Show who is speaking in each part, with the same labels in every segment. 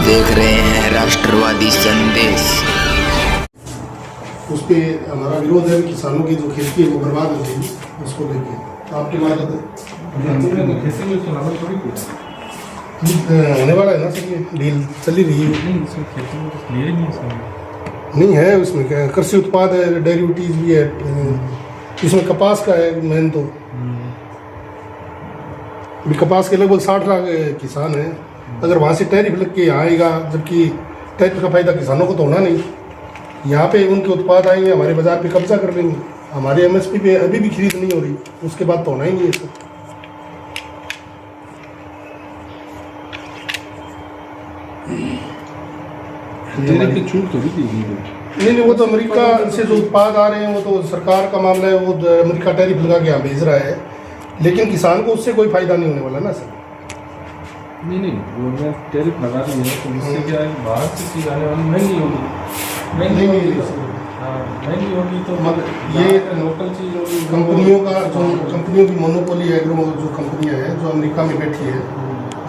Speaker 1: देख रहे हैं राष्ट्रवादी संदेश।
Speaker 2: उस पर हमारा विरोध है। किसानों की जो खेती है वो बर्बाद हो जाएगी, उसको लेके आपकी मदद होने वाला है ना सर। ये डील चली रही है नहीं है, उसमें क्या कृषि उत्पाद है, डेरिवेटिव भी है, इसमें कपास का है मेन। तो अभी कपास के लगभग 60 लाख किसान हैं। अगर वहाँ से टैरिफ लग के यहाँ आएगा, जबकि टैरिफ का फायदा किसानों को तो होना नहीं। यहाँ पे उनके उत्पाद आएंगे, हमारे बाजार पे कब्जा कर लेंगे, हमारे एमएसपी पे अभी भी खरीद नहीं हो रही, उसके बाद तो होना ही नहीं है सर।
Speaker 3: छूट तो
Speaker 2: नहीं, वो तो अमेरिका से जो उत्पाद आ रहे हैं वो तो सरकार का मामला है। वो अमेरिका टैरिफ लगा के यहाँ भेज रहा है, लेकिन किसान को उससे कोई फायदा नहीं होने वाला ना सर।
Speaker 3: नहीं गवर्नमेंट टैरिफ लगा रही है तो इससे क्या है, बाहर से चीज़ आने वाली महंगी होगी। महंगी होगी तो
Speaker 2: ये
Speaker 3: लोकल चीज़ होगी।
Speaker 2: कंपनियों का जो कंपनियों की मोनोपोली एग्रो जो कंपनियां हैं जो अमेरिका में बैठी है,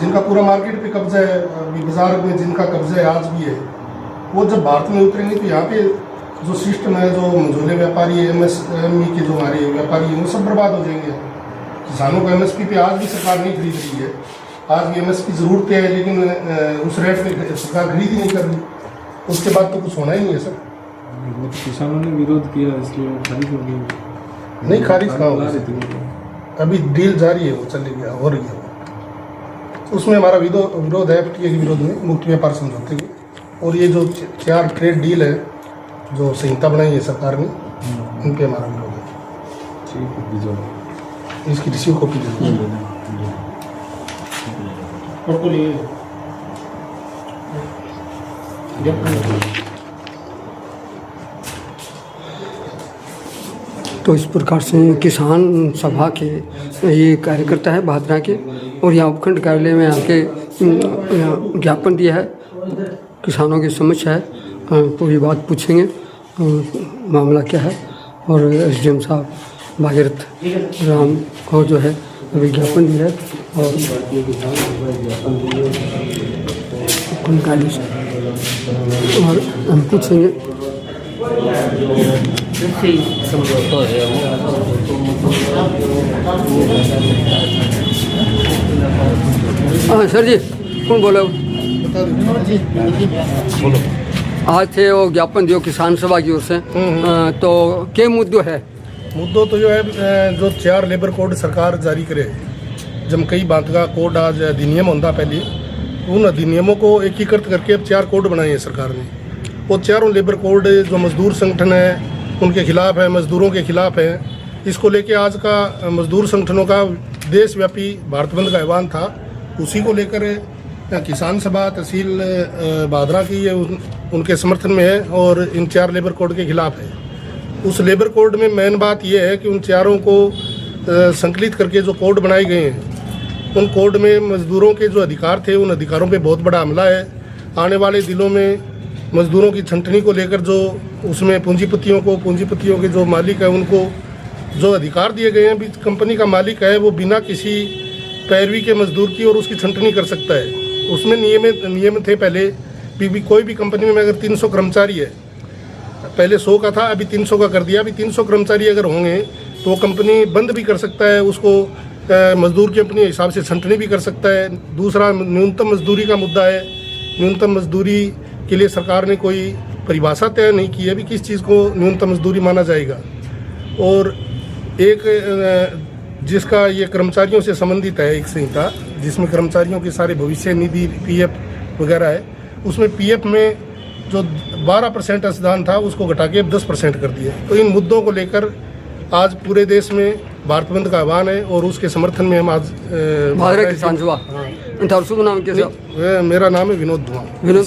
Speaker 2: जिनका पूरा मार्केट पे कब्जा है, अभी बाजार में जिनका कब्जा है आज भी है, वो जब भारत में उतरेंगे तो यहाँ पे जो सिस्टम है, जो मझोले व्यापारी है, एमएसएमई के जो हमारे व्यापारी हैं, वो सब बर्बाद हो जाएंगे। किसानों को एमएसपी पे आज भी सरकार नहीं खरीद रही है। आज भी एमएसपी ज़रूरत है, लेकिन उस रेट में सरकार खरीद ही नहीं कर रही। उसके बाद तो कुछ होना ही नहीं है सर।
Speaker 3: वो तो किसानों ने विरोध किया, इसलिए वो खारिज हो गई।
Speaker 2: नहीं, खारिज कहाँ होगा, अभी डील जारी है, वो चली गया हो रही है। उसमें हमारा विरोध है एफटीए के विरोध में, मुक्त व्यापार समझौते की। और ये जो 4 ट्रेड डील है जो संहिता बनाई है सरकार ने, इन पे हमारा विरोध है।
Speaker 3: ठीक है,
Speaker 2: इसकी रिसीव कॉपी दे
Speaker 4: तो इस प्रकार से किसान सभा के ये कार्यकर्ता है भादरा के, और यहाँ उपखंड कार्यालय में आके ज्ञापन दिया है। किसानों की समस्या है, पूरी बात पूछेंगे, मामला क्या है। और एसडीएम साहब भागीरथ राम को जो है विज्ञापन दिया है और उपखंड कार्यालय से, और हम पूछेंगे। हाँ सर जी, कौन बोले हो?
Speaker 2: बोलो।
Speaker 4: आज थे वो ज्ञापन दियो किसान सभा की ओर से, तो क्या मुद्दों है?
Speaker 2: मुद्दों तो जो है, जो 4 लेबर कोड सरकार जारी करे, जब कई बात का कोड आज अधिनियम होता पहले, उन अधिनियमों को एकीकृत करके अब 4 कोड बनाए हैं सरकार ने। वो 4 लेबर कोड जो मजदूर संगठन है उनके खिलाफ है, मजदूरों के खिलाफ है। इसको लेके आज का मजदूर संगठनों का देशव्यापी भारत बंद का आह्वान था। उसी को लेकर किसान सभा तहसील भादरा की ये उनके समर्थन में है और इन 4 लेबर कोड के खिलाफ है। उस लेबर कोड में मेन बात यह है कि उन 4 को संकलित करके जो कोड बनाए गए हैं, उन कोड में मजदूरों के जो अधिकार थे, उन अधिकारों पे बहुत बड़ा हमला है। आने वाले दिनों में मजदूरों की छंटनी को लेकर जो उसमें पूंजीपतियों के जो मालिक है, उनको जो अधिकार दिए गए हैं, कंपनी का मालिक है वो बिना किसी पैरवी के मजदूर की और उसकी छंटनी कर सकता है। उसमें नियम थे पहले भी कोई भी कंपनी में अगर 300 कर्मचारी है, पहले 100 का था, अभी 300 का कर दिया। अभी 300 कर्मचारी अगर होंगे तो वो कंपनी बंद भी कर सकता है, उसको मजदूर की अपने हिसाब से छंटनी भी कर सकता है। दूसरा न्यूनतम मजदूरी का मुद्दा है। न्यूनतम मजदूरी के लिए सरकार ने कोई परिभाषा तय नहीं की है भी किस चीज़ को न्यूनतम मजदूरी माना जाएगा। और एक जिसका ये कर्मचारियों से संबंधित है एक संहिता, जिसमें कर्मचारियों के सारे भविष्य निधि पीएफ वगैरह है, उसमें पीएफ में जो 12% अंशदान था उसको घटा के 10% कर दिया। तो इन मुद्दों को लेकर आज पूरे देश में भारत बंद का आह्वान है और उसके समर्थन में हम आज
Speaker 4: भादरा किसान सभा। नाम क्या?
Speaker 2: मेरा नाम है विनोद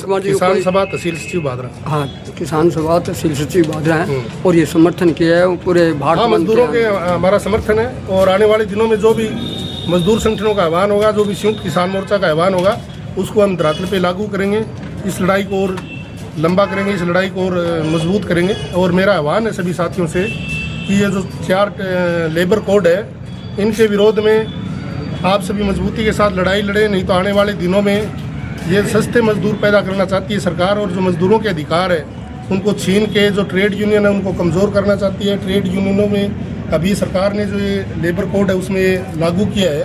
Speaker 4: कुमार जी।
Speaker 2: किसान सभा तहसील सचिव भादरा।
Speaker 4: हाँ, किसान सभा तहसील सचिव भादरा है और ये समर्थन किया है पूरे भारत।
Speaker 2: हाँ, मजदूरों के हमारा समर्थन है और आने वाले दिनों में जो भी मजदूर संगठनों का आह्वान होगा, जो भी संयुक्त किसान मोर्चा का आह्वान होगा, उसको हम धरातल पे लागू करेंगे। इस लड़ाई को और लंबा करेंगे, इस लड़ाई को और मजबूत करेंगे। और मेरा आह्वान है सभी साथियों से कि ये जो 4 लेबर कोड है, इनके विरोध में आप सभी मजबूती के साथ लड़ाई लड़ें, नहीं तो आने वाले दिनों में ये सस्ते मजदूर पैदा करना चाहती है सरकार, और जो मजदूरों के अधिकार है उनको छीन के जो ट्रेड यूनियन है उनको कमज़ोर करना चाहती है। ट्रेड यूनियनों में अभी सरकार ने जो ये लेबर कोड है उसमें ये लागू किया है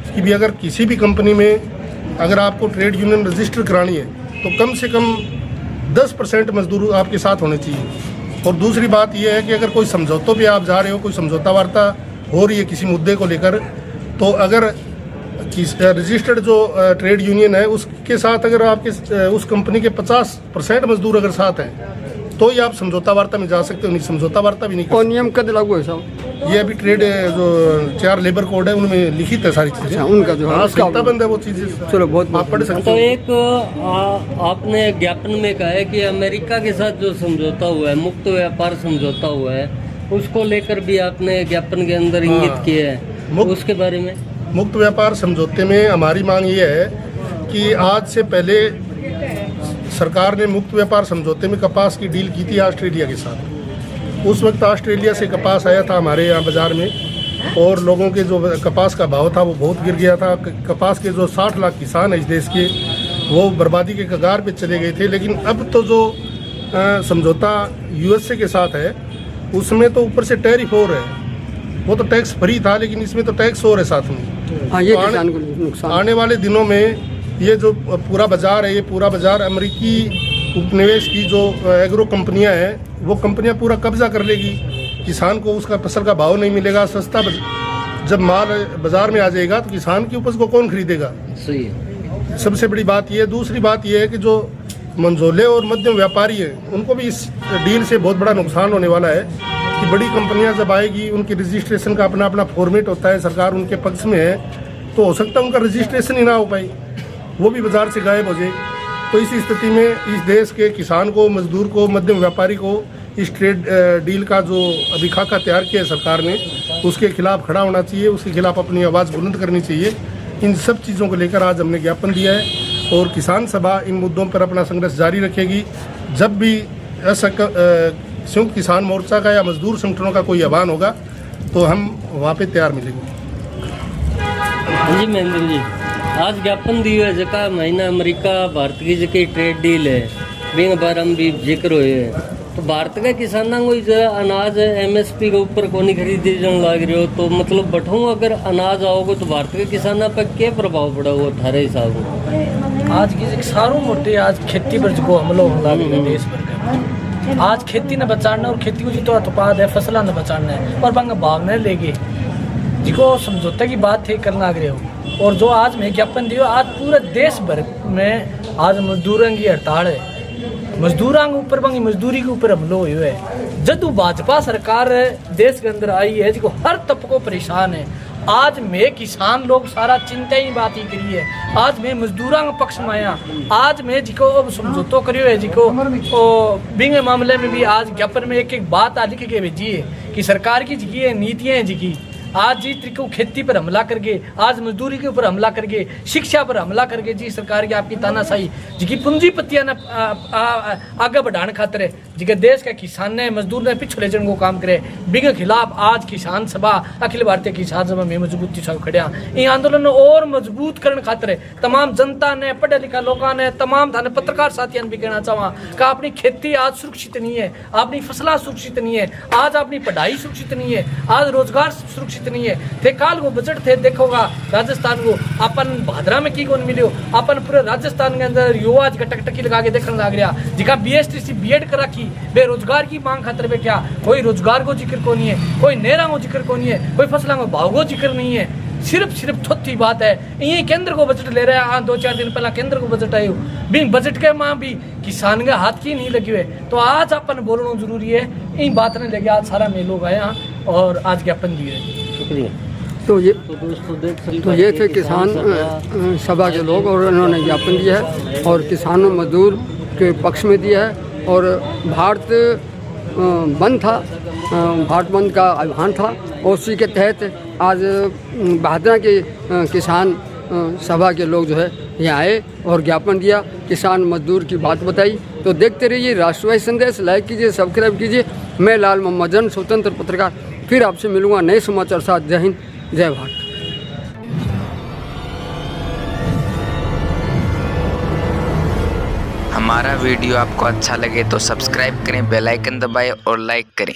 Speaker 2: कि भी अगर किसी भी कंपनी में अगर आपको ट्रेड यूनियन रजिस्टर करानी है तो कम से कम 10% मजदूर आपके साथ होने चाहिए। और दूसरी बात यह है कि अगर कोई समझौतों पे आप जा रहे हो, कोई समझौता वार्ता हो रही है किसी मुद्दे को लेकर, तो अगर रजिस्टर्ड जो ट्रेड यूनियन है उसके साथ अगर आपके उस कंपनी के 50% मजदूर अगर साथ हैं तो ही आप समझौता वार्ता में जा सकते हो, नहीं समझौता वार्ता भी नहीं कर
Speaker 4: और नियम कद लागू है साहब?
Speaker 2: ये अभी ट्रेड जो 4 लेबर कोड है उनमें लिखित है सारी चीजें।
Speaker 4: अच्छा, उनका जो है उसका
Speaker 2: बंद है वो चीजें।
Speaker 4: चलो बहुत
Speaker 2: आप पढ़ सकते
Speaker 5: तो
Speaker 2: हो।
Speaker 5: एक आपने ज्ञापन में कहा है कि अमेरिका के साथ जो समझौता हुआ है, मुक्त व्यापार समझौता हुआ है, उसको लेकर भी आपने ज्ञापन के अंदर इंगित किया है, उसके बारे में?
Speaker 2: मुक्त व्यापार समझौते में हमारी मांग ये है कि आज से पहले सरकार ने मुक्त व्यापार समझौते में कपास की डील की थी ऑस्ट्रेलिया के साथ। उस वक्त ऑस्ट्रेलिया से कपास आया था हमारे यहाँ बाज़ार में, और लोगों के जो कपास का भाव था वो बहुत गिर गया था। कपास के जो 60 लाख किसान हैं इस देश के, वो बर्बादी के कगार पे चले गए थे। लेकिन अब तो जो समझौता यूएसए के साथ है उसमें तो ऊपर से टैरिफ हो रहा है, वो तो टैक्स फ्री था, लेकिन इसमें तो टैक्स हो रहा है साथ में।
Speaker 4: हाँ, ये किसान को नुकसान।
Speaker 2: आने वाले दिनों में ये जो पूरा बाजार है, ये पूरा बाजार अमेरिकी उपनिवेश की जो एग्रो कंपनियां हैं वो कंपनियां पूरा कब्जा कर लेगी। किसान को उसका फसल का भाव नहीं मिलेगा, सस्ता जब माल बाजार में आ जाएगा तो किसान की उपज को कौन खरीदेगा?
Speaker 5: सही है।
Speaker 2: सबसे बड़ी बात ये। दूसरी बात ये है कि जो मंझोले और मध्यम व्यापारी हैं उनको भी इस डील से बहुत बड़ा नुकसान होने वाला है कि बड़ी कंपनियां जब आएगी उनकी रजिस्ट्रेशन का अपना अपना फॉर्मेट होता है, सरकार उनके पक्ष में है, तो हो सकता है उनका रजिस्ट्रेशन ही ना हो पाए, वो भी बाजार से गायब हो जाए। तो इस स्थिति में इस देश के किसान को, मजदूर को, मध्यम व्यापारी को इस ट्रेड डील का जो अभी खाका तैयार किया है सरकार ने, उसके खिलाफ खड़ा होना चाहिए, उसके खिलाफ अपनी आवाज़ बुलंद करनी चाहिए। इन सब चीज़ों को लेकर आज हमने ज्ञापन दिया है और किसान सभा इन मुद्दों पर अपना संघर्ष जारी रखेगी। जब भी संयुक्त किसान मोर्चा का या मजदूर संगठनों का कोई आह्वान होगा तो हम वहाँ पे तैयार मिलेंगे।
Speaker 5: जी महेंद्र जी, आज ज्ञापन दियो है जका महीना अमेरिका भारत की जकी ट्रेड डील है बिंग बारे में भी जिक्र हुए है, तो भारत के किसानों को जो अनाज एमएसपी के ऊपर को नहीं खरीदे जाने लग रहे हो, तो मतलब बठूँ अगर अनाज आओगे तो भारत के किसानों पर क्या प्रभाव पड़ा वो थारे हिसाब में?
Speaker 6: आज की सारों मोटे आज खेती पर जो हमला होने लगे देश भर का। आज खेती ने बचाना और खेती को जी तो उत्पाद है, फसला ने बचाना है और बंग भाव ने लेगे जिको समझौते की बात थे करना आगे हो। और जो आज मैं ज्ञापन दियो, आज पूरे देश भर में आज मजदूरों की हड़ताल है, मजदूरों के ऊपर बंगी मजदूरी के ऊपर हमलो हुए है। जब भाजपा सरकार देश के अंदर आई है जिको हर तबको परेशान है। आज मैं किसान लोग सारा चिंता ही बात ही करी है, आज मैं मजदूरों के पक्ष में आया, आज मैं जिको अब समझौतो करियो है जिको बिंग मामले में भी आज ज्ञापन में एक एक बात आज लिख के भेजी है कि सरकार की जिकी है नीतियाँ हैं जिकी आज जी तरीके खेती पर हमला करके, आज मजदूरी के ऊपर हमला करके, शिक्षा पर हमला करके जी सरकार की आपकी तानाशाही जिकी पूंजीपतियां ने आगे बढ़ाने खातर है जिके देश के किसान ने मजदूर ने पिछड़े जन को काम करे बिग खिलाफ आज किसान सभा अखिल भारतीय किसान सभा में मजबूती से खड़िया। इन आंदोलन और मजबूत करने खातर तमाम जनता ने, पढ़े लिखा लोगों ने, तमाम थाने पत्रकार साथियों भी कहना चाहवा कि अपनी खेती आज सुरक्षित नहीं है, अपनी फसला सुरक्षित नहीं है, आज अपनी पढ़ाई सुरक्षित नहीं है, आज रोजगार सुरक्षित नहीं है। थे काल को बजट थे देखोगा राजस्थान को अपन भादरा में की कौन मिलो, अपन पूरे राजस्थान के अंदर युवा टकटकी लगा के देखने लग रहा जिका बीएसटीसी बीएड करा की बेरोजगार की मांग खातर पे क्या कोई रोजगार को जिक्र को नहीं है, कोई नेरा को जिक्र को नहीं है, कोई फसलों को भाव को जिक्र नहीं है। सिर्फ थोथी बात है। ये केंद्र को बजट ले रहे हैं, 2-4 दिन पहला केंद्र को बजट आयो बिन बजट के मां भी किसान के हाथ की नहीं लगी हुए। तो आज अपन बोलना जरूरी है, इन बात ने लेके आज सारा में लोग आया और आज ज्ञापन दिए।
Speaker 5: शुक्रिया।
Speaker 4: तो ये
Speaker 5: दोस्तों
Speaker 4: ये थे किसान सभा के लोग और उन्होंने ज्ञापन दिया है और किसानों मजदूर के पक्ष में दिया है। और भारत बंद था, भारत बंद का अभियान था और उसी के तहत आज भादरा के किसान सभा के लोग जो है यहाँ आए और ज्ञापन दिया, किसान मजदूर की बात बताई। तो देखते रहिए राष्ट्रवादी संदेश, लाइक कीजिए, सब्सक्राइब कीजिए। मैं लाल मोहम्मद जन, स्वतंत्र पत्रकार, फिर आपसे मिलूंगा नए समाचार साथ। जय हिंद, जय भारत।
Speaker 1: हमारा वीडियो आपको अच्छा लगे तो सब्सक्राइब करें, बेल आइकन दबाएं और लाइक करें।